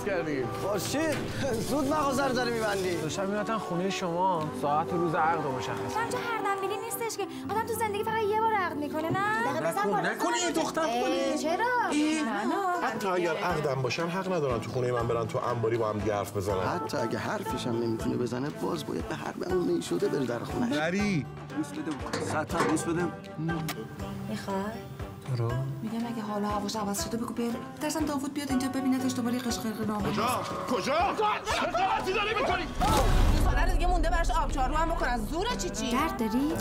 کردیم. باشید زود مغازه رو داری میبندی. داشتم میرفتن خونه شما ساعت روز عقد رو مشخص. همچه هر دنبیلی نیستش که آدم تو زندگی فقط یه بار عقد میکنه. نه نکنی این دختر کنی. چرا؟ حتی اگر عقدم باشن حق ندارن تو خونه من برن تو انباری با هم دیگه حرف بزنن. حتی اگه حرفش هم نمیتونه بزنه باز باید به حرف اون میشده بره در خونش. نری گوش بده ساعت گوش بده. میخوای؟ رو میگم اگه حالا هواش عوض شده بگو بیار درسم داوود بیاد اینجا ببینتش دوباره قشقرق نامه. کجا چه غلطی داری میکنی؟ دو ساله دیگه مونده براش آبچارو هم بکنن. زوره چی درد داری؟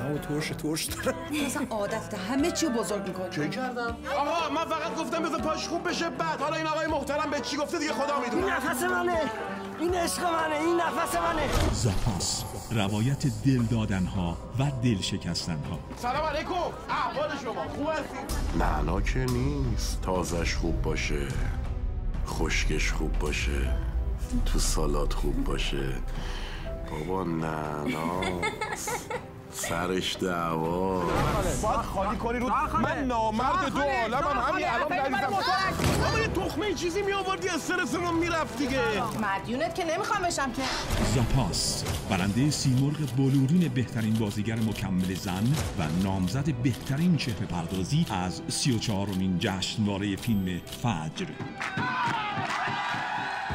ترش داره. اصلا عادت همه چی بزرگ میکنه. چه کردم؟ آقا من فقط گفتم بذار پاش خوب بشه بعد حالا این آقای محترم به چی گفته دیگه خدا میدونه. این نفس منه، این عشق منه، این نفس منه. زاپاس، روایت دل دادنها و دل شکستنها. سلام علیکم. احوال شما خوب هستید؟ معنا که نیست تازش خوب باشه، خشکش خوب باشه، تو سالات خوب باشه. بابا نه سرش دعوا باید خالی کنی رو. من نامرد دو عالمم همین الان نریزم. بابا یه تخمه چیزی می آوردی استرسمون میرفت دیگه. مدیونت که نمیخوام بشم که. زاپاس، برنده سیمرغ بلورین بهترین بازیگر مکمل زن و نامزد بهترین چهره پردازی از 34مین جشنواره فیلم فجر.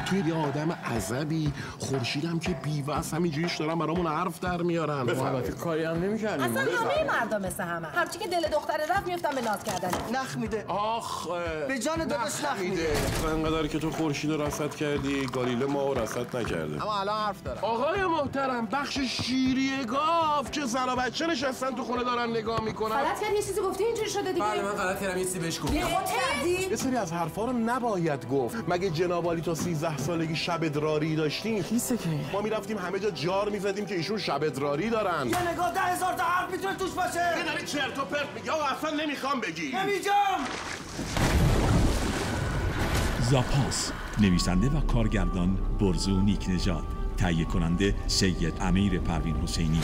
توی یه آدم عذبی خورشیدم که بی‌وس همینجوریش دارن برامون حرف در میارن. البته کاری هم نمی‌کردیم. اصلا همه مردا مثل همه. هرچی که دل دختره رفت میفتن به ناز کردن. نخ میده. آخ به جان داداش نخ میده. انقدر که تو خورشید رو رصد کردی گالیله ما رو رصد نکرده. اما الان حرف دارم. آقای محترم بخش شیری گاف چه زن و بچه نشستن تو خونه دارن نگاه میکنن. غلط کردی یه چیزی گفتی اینجوری شده دیگه. بله من غلط کردم یه چیزی بهش گفتم. یه سری از حرفا رو نباید گفت. مگه جناب عالی تا 13 سالگی شب ادراری داشتیم؟ کیسه که ما میرفتیم همه جا جار میزدیم که ایشون شب ادراری دارن. یه نگاه 10,000 تا حرف میتونه توش باشه. یه داری چرت و پرت میگی آقا اصلا نمیخوام بگی. نمیگم. زاپاس، نویسنده و کارگردان برزو نیک نژاد، تهیه کننده سید امیر پروین حسینی.